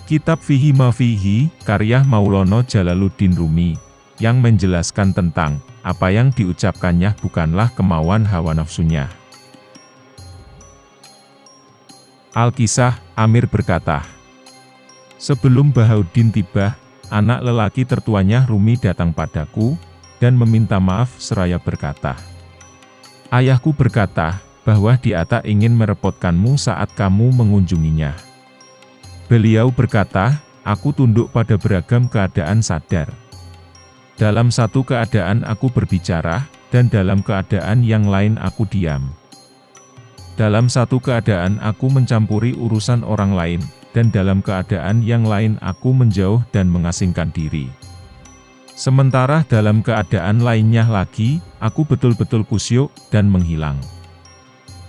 Kitab Fihi Ma Fihi, karya Maulana Jalaluddin Rumi, yang menjelaskan tentang apa yang diucapkannya bukanlah kemauan hawa nafsunya. Al-Kisah, Amir berkata, sebelum Bahauddin tiba, anak lelaki tertuanya Rumi datang padaku, dan meminta maaf seraya berkata, ayahku berkata, bahwa dia tak ingin merepotkanmu saat kamu mengunjunginya. Beliau berkata, aku tunduk pada beragam keadaan sadar. Dalam satu keadaan aku berbicara, dan dalam keadaan yang lain aku diam. Dalam satu keadaan aku mencampuri urusan orang lain, dan dalam keadaan yang lain aku menjauh dan mengasingkan diri. Sementara dalam keadaan lainnya lagi, aku betul-betul kusyuk dan menghilang.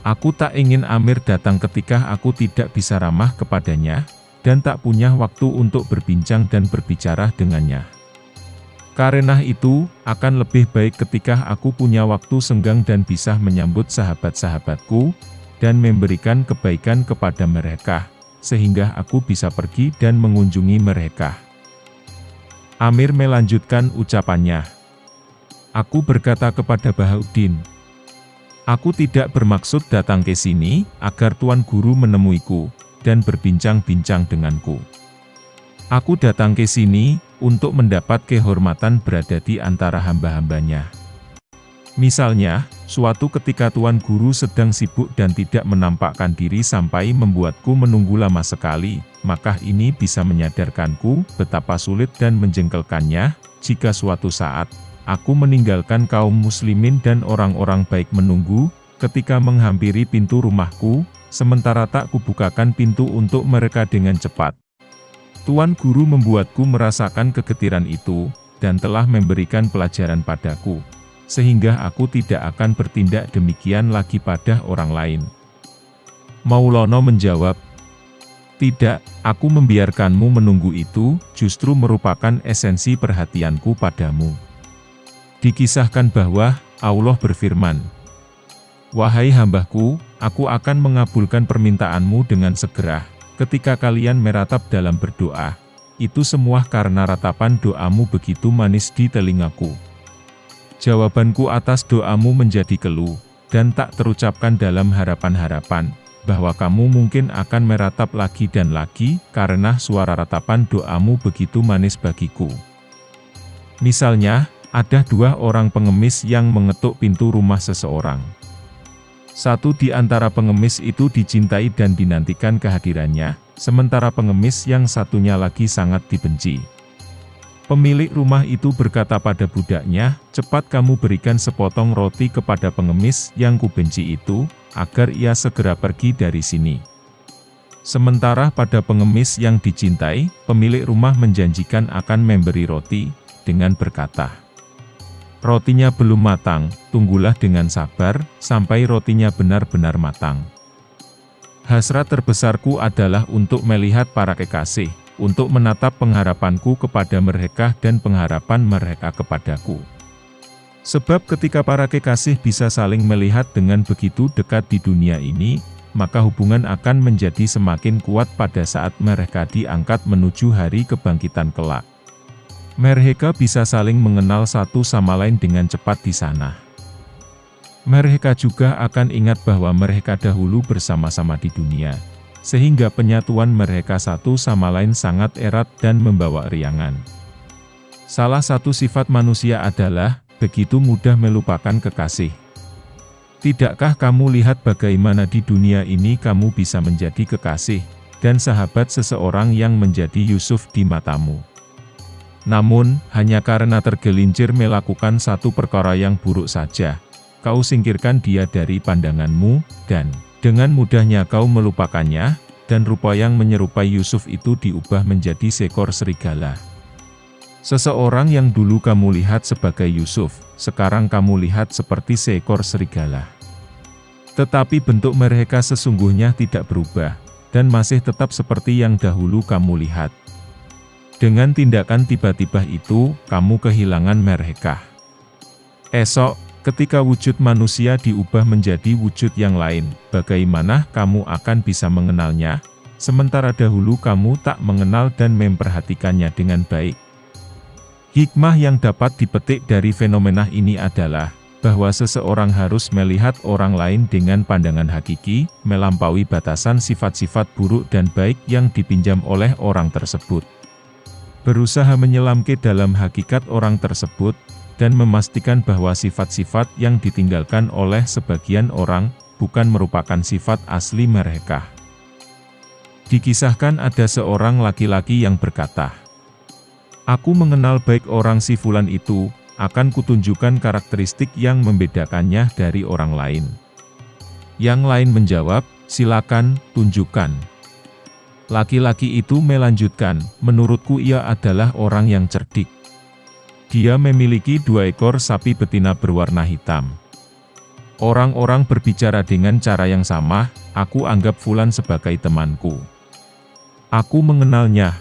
Aku tak ingin Amir datang ketika aku tidak bisa ramah kepadanya, dan tak punya waktu untuk berbincang dan berbicara dengannya. Karena itu, akan lebih baik ketika aku punya waktu senggang dan bisa menyambut sahabat-sahabatku, dan memberikan kebaikan kepada mereka, sehingga aku bisa pergi dan mengunjungi mereka. Amir melanjutkan ucapannya. Aku berkata kepada Bahauddin, aku tidak bermaksud datang ke sini, agar Tuan Guru menemuiku, dan berbincang-bincang denganku. Aku datang ke sini, untuk mendapat kehormatan berada di antara hamba-hambanya. Misalnya, suatu ketika Tuan Guru sedang sibuk dan tidak menampakkan diri sampai membuatku menunggu lama sekali, maka ini bisa menyadarkanku betapa sulit dan menjengkelkannya, jika suatu saat, aku meninggalkan kaum muslimin dan orang-orang baik menunggu, ketika menghampiri pintu rumahku, sementara tak kubukakan pintu untuk mereka dengan cepat. Tuan Guru membuatku merasakan kegetiran itu, dan telah memberikan pelajaran padaku, sehingga aku tidak akan bertindak demikian lagi pada orang lain. Maulana menjawab, tidak, aku membiarkanmu menunggu itu, justru merupakan esensi perhatianku padamu. Dikisahkan bahwa, Allah berfirman, wahai hambaku, aku akan mengabulkan permintaanmu dengan segera, ketika kalian meratap dalam berdoa. Itu semua karena ratapan doamu begitu manis di telingaku. Jawabanku atas doamu menjadi keluh, dan tak terucapkan dalam harapan-harapan, bahwa kamu mungkin akan meratap lagi dan lagi, karena suara ratapan doamu begitu manis bagiku. Misalnya, ada dua orang pengemis yang mengetuk pintu rumah seseorang. Satu di antara pengemis itu dicintai dan dinantikan kehadirannya, sementara pengemis yang satunya lagi sangat dibenci. Pemilik rumah itu berkata pada budaknya, cepat kamu berikan sepotong roti kepada pengemis yang kubenci itu, agar ia segera pergi dari sini. Sementara pada pengemis yang dicintai, pemilik rumah menjanjikan akan memberi roti, dengan berkata, rotinya belum matang, tunggulah dengan sabar, sampai rotinya benar-benar matang. Hasrat terbesarku adalah untuk melihat para kekasih, untuk menatap pengharapanku kepada mereka dan pengharapan mereka kepadaku. Sebab ketika para kekasih bisa saling melihat dengan begitu dekat di dunia ini, maka hubungan akan menjadi semakin kuat pada saat mereka diangkat menuju hari kebangkitan kelak. Mereka bisa saling mengenal satu sama lain dengan cepat di sana. Mereka juga akan ingat bahwa mereka dahulu bersama-sama di dunia, sehingga penyatuan mereka satu sama lain sangat erat dan membawa riangan. Salah satu sifat manusia adalah, begitu mudah melupakan kekasih. Tidakkah kamu lihat bagaimana di dunia ini kamu bisa menjadi kekasih, dan sahabat seseorang yang menjadi Yusuf di matamu? Namun, hanya karena tergelincir melakukan satu perkara yang buruk saja, kau singkirkan dia dari pandanganmu, dan dengan mudahnya kau melupakannya, dan rupa yang menyerupai Yusuf itu diubah menjadi seekor serigala. Seseorang yang dulu kamu lihat sebagai Yusuf, sekarang kamu lihat seperti seekor serigala. Tetapi bentuk mereka sesungguhnya tidak berubah, dan masih tetap seperti yang dahulu kamu lihat. Dengan tindakan tiba-tiba itu, kamu kehilangan mereka. Esok, ketika wujud manusia diubah menjadi wujud yang lain, bagaimana kamu akan bisa mengenalnya? sementara dahulu kamu tak mengenal dan memperhatikannya dengan baik. Hikmah yang dapat dipetik dari fenomena ini adalah, bahwa seseorang harus melihat orang lain dengan pandangan hakiki, melampaui batasan sifat-sifat buruk dan baik yang dipinjam oleh orang tersebut. Berusaha menyelam ke dalam hakikat orang tersebut, dan memastikan bahwa sifat-sifat yang ditinggalkan oleh sebagian orang, bukan merupakan sifat asli mereka. Dikisahkan ada seorang laki-laki yang berkata, "Aku mengenal baik orang si fulan itu, akan kutunjukkan karakteristik yang membedakannya dari orang lain." Yang lain menjawab, "Silakan, tunjukkan." Laki-laki itu melanjutkan, "Menurutku ia adalah orang yang cerdik. Dia memiliki 2 ekor sapi betina berwarna hitam. Orang-orang berbicara dengan cara yang sama, aku anggap fulan sebagai temanku. Aku mengenalnya.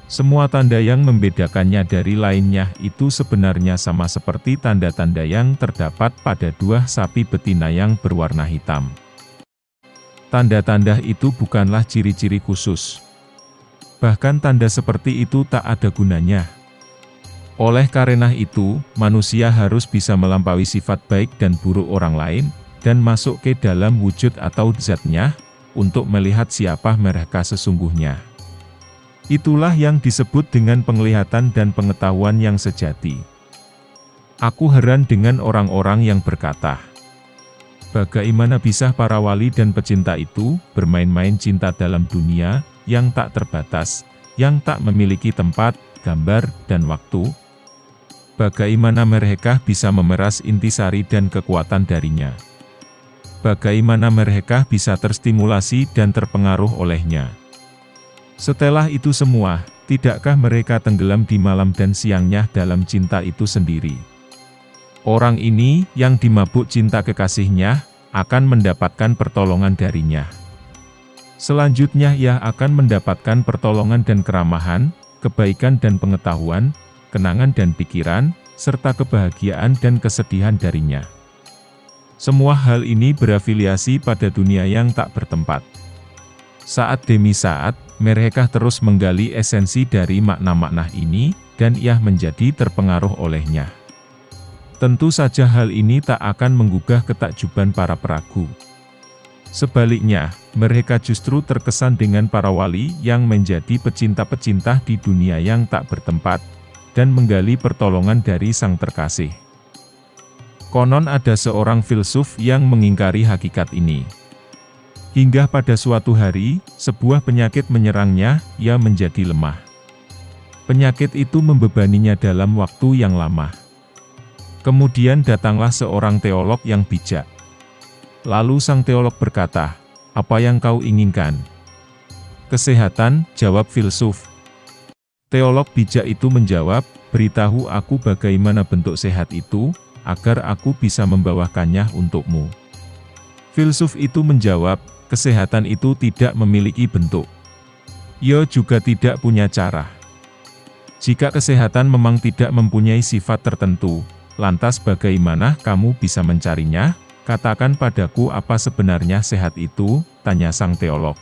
Semua tanda yang membedakannya dari lainnya itu sebenarnya sama seperti tanda-tanda yang terdapat pada 2 sapi betina yang berwarna hitam. Tanda-tanda itu bukanlah ciri-ciri khusus. Bahkan tanda seperti itu tak ada gunanya. Oleh karena itu, manusia harus bisa melampaui sifat baik dan buruk orang lain, dan masuk ke dalam wujud atau zatnya, untuk melihat siapa mereka sesungguhnya. Itulah yang disebut dengan penglihatan dan pengetahuan yang sejati. Aku heran dengan orang-orang yang berkata, bagaimana bisa para wali dan pecinta itu bermain-main cinta dalam dunia yang tak terbatas, yang tak memiliki tempat, gambar, dan waktu? Bagaimana mereka bisa memeras intisari dan kekuatan darinya? Bagaimana mereka bisa terstimulasi dan terpengaruh olehnya? Setelah itu semua, tidakkah mereka tenggelam di malam dan siangnya dalam cinta itu sendiri? Orang ini, yang dimabuk cinta kekasihnya, akan mendapatkan pertolongan darinya. Selanjutnya ia akan mendapatkan pertolongan dan keramahan, kebaikan dan pengetahuan, kenangan dan pikiran, serta kebahagiaan dan kesedihan darinya. Semua hal ini berafiliasi pada dunia yang tak bertempat. Saat demi saat, mereka terus menggali esensi dari makna-makna ini, dan ia menjadi terpengaruh olehnya. Tentu saja hal ini tak akan menggugah ketakjuban para peragu. Sebaliknya, mereka justru terkesan dengan para wali yang menjadi pecinta-pecinta di dunia yang tak bertempat, dan menggali pertolongan dari Sang Terkasih. Konon ada seorang filsuf yang mengingkari hakikat ini. Hingga pada suatu hari, sebuah penyakit menyerangnya, ia menjadi lemah. Penyakit itu membebaninya dalam waktu yang lama. Kemudian datanglah seorang teolog yang bijak. Lalu sang teolog berkata, "Apa yang kau inginkan?" "Kesehatan," jawab filsuf. Teolog bijak itu menjawab, "Beritahu aku bagaimana bentuk sehat itu, agar aku bisa membawakannya untukmu." Filsuf itu menjawab, "Kesehatan itu tidak memiliki bentuk. Ia juga tidak punya cara. Jika kesehatan memang tidak mempunyai sifat tertentu, lantas bagaimana kamu bisa mencarinya? Katakan padaku apa sebenarnya sehat itu?" tanya sang teolog.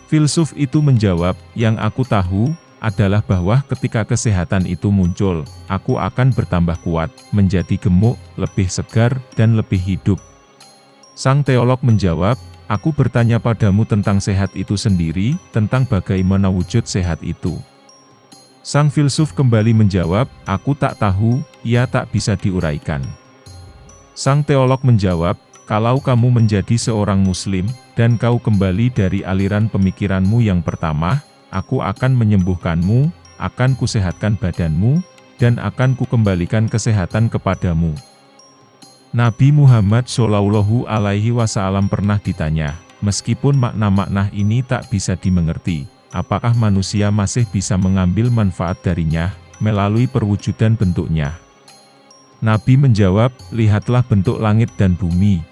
Filsuf itu menjawab, "Yang aku tahu adalah bahwa ketika kesehatan itu muncul, aku akan bertambah kuat, menjadi gemuk, lebih segar, dan lebih hidup." Sang teolog menjawab, "Aku bertanya padamu tentang sehat itu sendiri, tentang bagaimana wujud sehat itu." Sang filsuf kembali menjawab, "Aku tak tahu, ia tak bisa diuraikan." Sang teolog menjawab, "Kalau kamu menjadi seorang muslim, dan kau kembali dari aliran pemikiranmu yang pertama, aku akan menyembuhkanmu, akan kusehatkan badanmu, dan akan kukembalikan kesehatan kepadamu." Nabi Muhammad Shallallahu Alaihi Wasallam pernah ditanya, meskipun makna-makna ini tak bisa dimengerti, apakah manusia masih bisa mengambil manfaat darinya, melalui perwujudan bentuknya? Nabi menjawab, "Lihatlah bentuk langit dan bumi.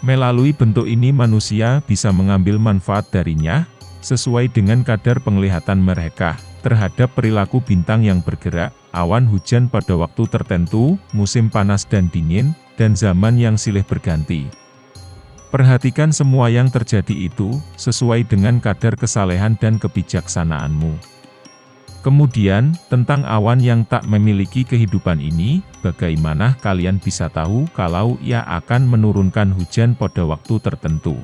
Melalui bentuk ini manusia bisa mengambil manfaat darinya, sesuai dengan kadar penglihatan mereka, terhadap perilaku bintang yang bergerak, awan hujan pada waktu tertentu, musim panas dan dingin, dan zaman yang silih berganti. Perhatikan semua yang terjadi itu, sesuai dengan kadar kesalehan dan kebijaksanaanmu. Kemudian, tentang awan yang tak memiliki kehidupan ini, bagaimana kalian bisa tahu kalau ia akan menurunkan hujan pada waktu tertentu?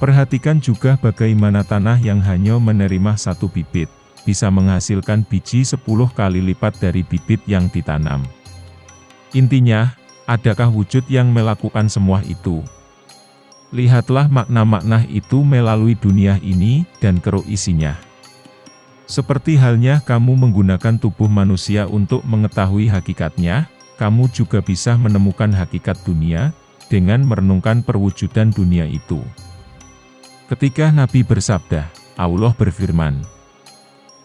Perhatikan juga bagaimana tanah yang hanya menerima satu bibit, bisa menghasilkan biji 10 kali lipat dari bibit yang ditanam. Intinya, adakah wujud yang melakukan semua itu? Lihatlah makna-makna itu melalui dunia ini, dan keruk isinya. Seperti halnya kamu menggunakan tubuh manusia untuk mengetahui hakikatnya, kamu juga bisa menemukan hakikat dunia, dengan merenungkan perwujudan dunia itu. Ketika Nabi bersabda, Allah berfirman,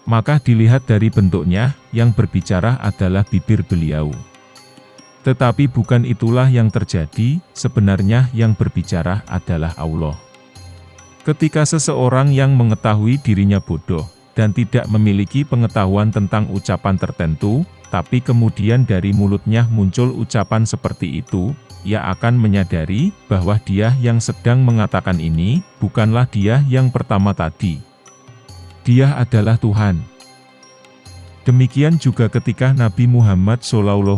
maka dilihat dari bentuknya, yang berbicara adalah bibir beliau. Tetapi bukan itulah yang terjadi, sebenarnya yang berbicara adalah Allah. Ketika seseorang yang mengetahui dirinya bodoh, dan tidak memiliki pengetahuan tentang ucapan tertentu, tapi kemudian dari mulutnya muncul ucapan seperti itu, ia akan menyadari bahwa dia yang sedang mengatakan ini, bukanlah dia yang pertama tadi. Dia adalah Tuhan. Demikian juga ketika Nabi Muhammad SAW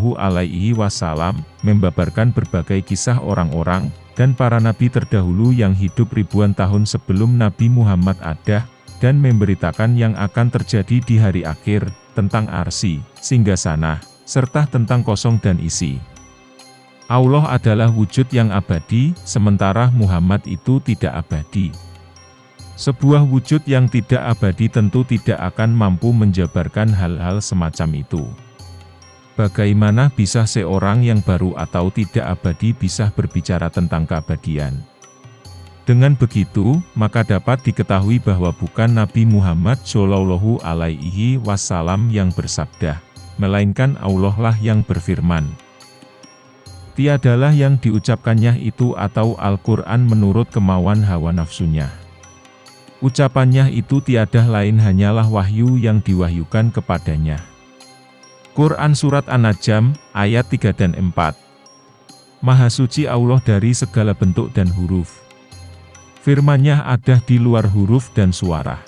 membabarkan berbagai kisah orang-orang, dan para nabi terdahulu yang hidup ribuan tahun sebelum Nabi Muhammad ada, dan memberitakan yang akan terjadi di hari akhir, tentang arsy, singgasana, serta tentang kosong dan isi. Allah adalah wujud yang abadi, sementara Muhammad itu tidak abadi. Sebuah wujud yang tidak abadi tentu tidak akan mampu menjabarkan hal-hal semacam itu. Bagaimana bisa seorang yang baru atau tidak abadi bisa berbicara tentang keabadian? Dengan begitu, maka dapat diketahui bahwa bukan Nabi Muhammad SAW yang bersabda, melainkan Allah lah yang berfirman. Tiadalah yang diucapkannya itu atau Al-Quran menurut kemauan hawa nafsunya. Ucapannya itu tiada lain hanyalah wahyu yang diwahyukan kepadanya. Quran Surat An-Najm, ayat 3 dan 4. Maha suci Allah dari segala bentuk dan huruf. Firman-Nya ada di luar huruf dan suara.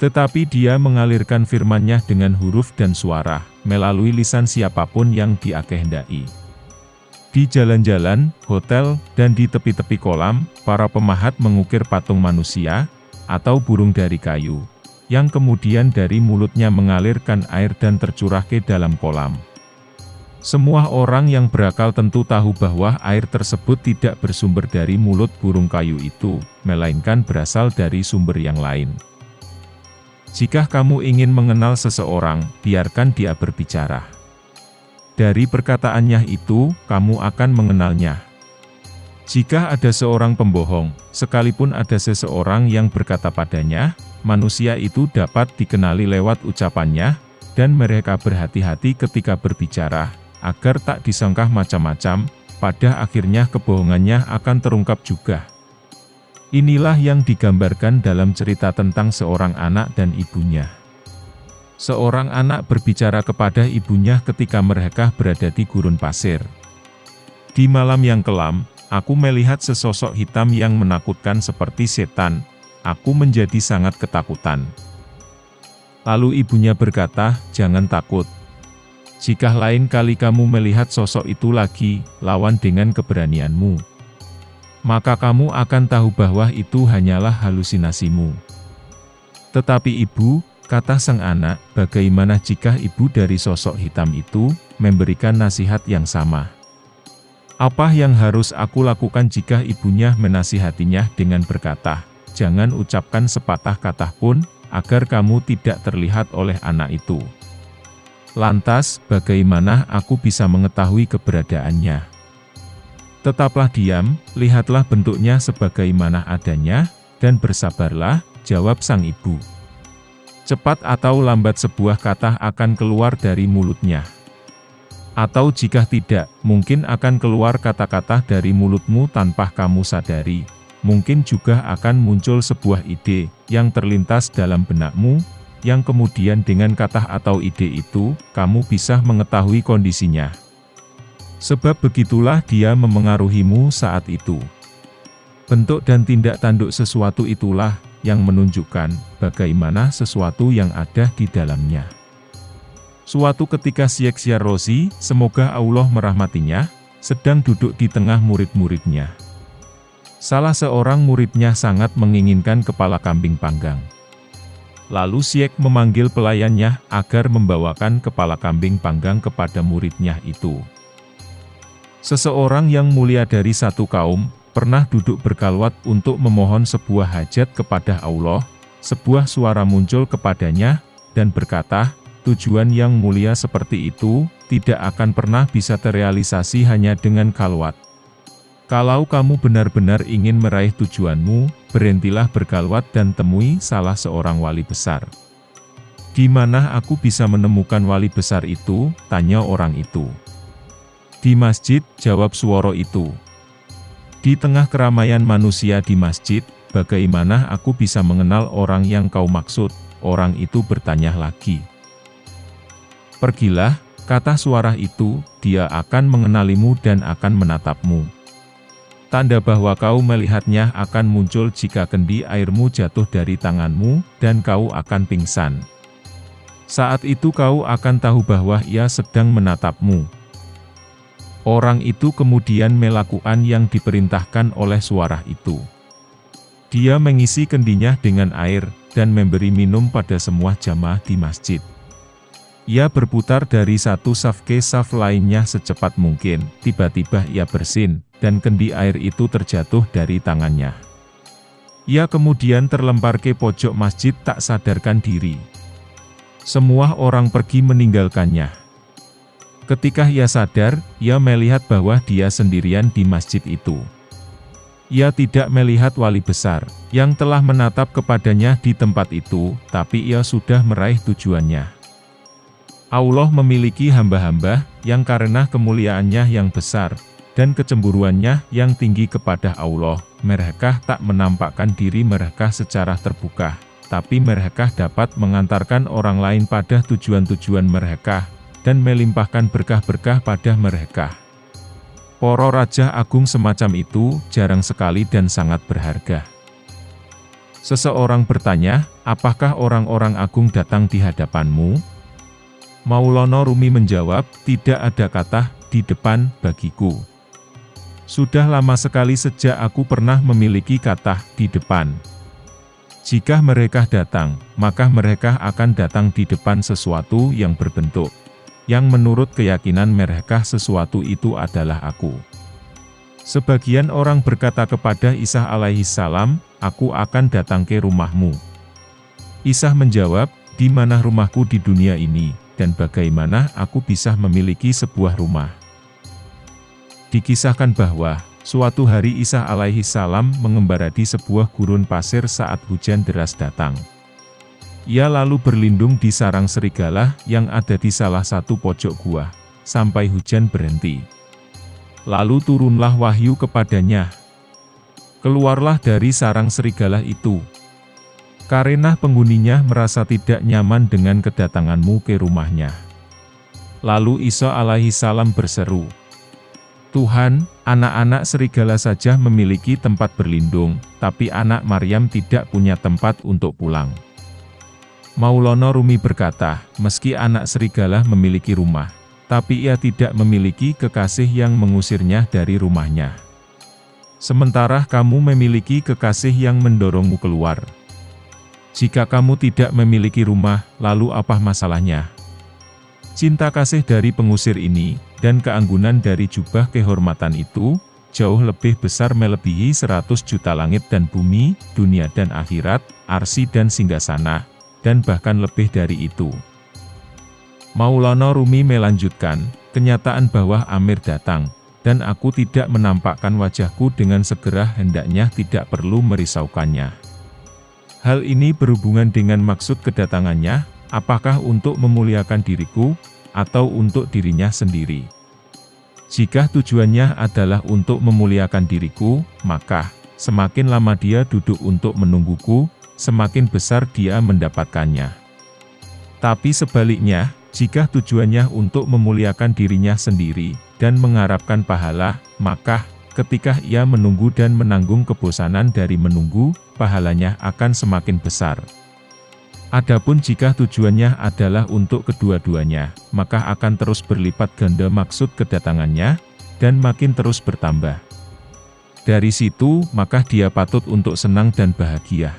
Tetapi Dia mengalirkan firman-Nya dengan huruf dan suara, melalui lisan siapapun yang Dia kehendaki. Di jalan-jalan, hotel, dan di tepi-tepi kolam, para pemahat mengukir patung manusia, atau burung dari kayu, yang kemudian dari mulutnya mengalirkan air dan tercurah ke dalam kolam. Semua orang yang berakal tentu tahu bahwa air tersebut tidak bersumber dari mulut burung kayu itu, melainkan berasal dari sumber yang lain. Jika kamu ingin mengenal seseorang, biarkan dia berbicara. Dari perkataannya itu, kamu akan mengenalnya. Jika ada seorang pembohong, sekalipun ada seseorang yang berkata padanya, manusia itu dapat dikenali lewat ucapannya, dan mereka berhati-hati ketika berbicara, agar tak disangka macam-macam, pada akhirnya kebohongannya akan terungkap juga. Inilah yang digambarkan dalam cerita tentang seorang anak dan ibunya. Seorang anak berbicara kepada ibunya ketika mereka berada di gurun pasir. Di malam yang kelam, aku melihat sesosok hitam yang menakutkan seperti setan. Aku menjadi sangat ketakutan. Lalu ibunya berkata, jangan takut. Jika lain kali kamu melihat sosok itu lagi, lawan dengan keberanianmu. Maka kamu akan tahu bahwa itu hanyalah halusinasimu. Tetapi ibu, kata sang anak, bagaimana jika ibu dari sosok hitam itu, memberikan nasihat yang sama? Apa yang harus aku lakukan jika ibunya menasihatinya dengan berkata, jangan ucapkan sepatah kata pun, agar kamu tidak terlihat oleh anak itu. Lantas, bagaimana aku bisa mengetahui keberadaannya? Tetaplah diam, lihatlah bentuknya sebagaimana adanya, dan bersabarlah, jawab sang ibu. Cepat atau lambat sebuah kata akan keluar dari mulutnya. Atau jika tidak, mungkin akan keluar kata-kata dari mulutmu tanpa kamu sadari. Mungkin juga akan muncul sebuah ide, yang terlintas dalam benakmu, yang kemudian dengan kata atau ide itu, kamu bisa mengetahui kondisinya. Sebab begitulah dia memengaruhimu saat itu. Bentuk dan tindak tanduk sesuatu itulah yang menunjukkan bagaimana sesuatu yang ada di dalamnya. Suatu ketika Syekh Syarrozi, semoga Allah merahmatinya, sedang duduk di tengah murid-muridnya. Salah seorang muridnya sangat menginginkan kepala kambing panggang. Lalu Syekh memanggil pelayannya agar membawakan kepala kambing panggang kepada muridnya itu. Seseorang yang mulia dari satu kaum, pernah duduk berkhalwat untuk memohon sebuah hajat kepada Allah. Sebuah suara muncul kepadanya, dan berkata, tujuan yang mulia seperti itu, tidak akan pernah bisa terrealisasi hanya dengan khalwat. Kalau kamu benar-benar ingin meraih tujuanmu, berhentilah berkhalwat dan temui salah seorang wali besar. Di mana aku bisa menemukan wali besar itu? Tanya orang itu. Di masjid, jawab suara itu. Di tengah keramaian manusia di masjid, bagaimana aku bisa mengenal orang yang kau maksud? Orang itu bertanya lagi. Pergilah, kata suara itu, dia akan mengenalimu dan akan menatapmu. Tanda bahwa kau melihatnya akan muncul jika kendi airmu jatuh dari tanganmu, dan kau akan pingsan. Saat itu kau akan tahu bahwa ia sedang menatapmu. Orang itu kemudian melakukan yang diperintahkan oleh suara itu. Dia mengisi kendinya dengan air, dan memberi minum pada semua jamaah di masjid. Ia berputar dari satu saf ke saf lainnya secepat mungkin, tiba-tiba ia bersin, dan kendi air itu terjatuh dari tangannya. Ia kemudian terlempar ke pojok masjid tak sadarkan diri. Semua orang pergi meninggalkannya. Ketika ia sadar, ia melihat bahwa dia sendirian di masjid itu. Ia tidak melihat wali besar, yang telah menatap kepadanya di tempat itu, tapi ia sudah meraih tujuannya. Allah memiliki hamba-hamba, yang karena kemuliaannya yang besar, dan kecemburuannya yang tinggi kepada Allah, mereka tak menampakkan diri mereka secara terbuka, tapi mereka dapat mengantarkan orang lain pada tujuan-tujuan mereka, dan melimpahkan berkah-berkah pada mereka. Para raja agung semacam itu, jarang sekali dan sangat berharga. Seseorang bertanya, apakah orang-orang agung datang di hadapanmu? Maulana Rumi menjawab, tidak ada kata di depan bagiku. Sudah lama sekali sejak aku pernah memiliki kata di depan. Jika mereka datang, maka mereka akan datang di depan sesuatu yang berbentuk, yang menurut keyakinan mereka sesuatu itu adalah aku. Sebagian orang berkata kepada Isa alaihissalam, aku akan datang ke rumahmu. Isa menjawab, di mana rumahku di dunia ini? Dan bagaimana aku bisa memiliki sebuah rumah? Dikisahkan bahwa, suatu hari Isa alaihissalam mengembara di sebuah gurun pasir saat hujan deras datang. Ia lalu berlindung di sarang serigala yang ada di salah satu pojok gua, sampai hujan berhenti. Lalu turunlah wahyu kepadanya. Keluarlah dari sarang serigala itu. Karena penghuninya merasa tidak nyaman dengan kedatanganmu ke rumahnya. Lalu Isa alaihissalam berseru, Tuhan, anak-anak serigala saja memiliki tempat berlindung, tapi anak Maryam tidak punya tempat untuk pulang. Maulana Rumi berkata, meski anak serigala memiliki rumah, tapi ia tidak memiliki kekasih yang mengusirnya dari rumahnya. Sementara kamu memiliki kekasih yang mendorongmu keluar. Jika kamu tidak memiliki rumah, lalu apa masalahnya? Cinta kasih dari pengusir ini, dan keanggunan dari jubah kehormatan itu, jauh lebih besar melebihi 100 juta langit dan bumi, dunia dan akhirat, arsy dan singgasana, dan bahkan lebih dari itu. Maulana Rumi melanjutkan, kenyataan bahwa Amir datang, dan aku tidak menampakkan wajahku dengan segera hendaknya tidak perlu merisaukannya. Hal ini berhubungan dengan maksud kedatangannya, apakah untuk memuliakan diriku, atau untuk dirinya sendiri. Jika tujuannya adalah untuk memuliakan diriku, maka, semakin lama dia duduk untuk menungguku, semakin besar dia mendapatkannya. Tapi sebaliknya, jika tujuannya untuk memuliakan dirinya sendiri, dan mengharapkan pahala, maka, Ketika ia menunggu dan menanggung kebosanan dari menunggu, pahalanya akan semakin besar. Adapun jika tujuannya adalah untuk kedua-duanya, maka akan terus berlipat ganda maksud kedatangannya, dan makin terus bertambah. Dari situ, maka dia patut untuk senang dan bahagia.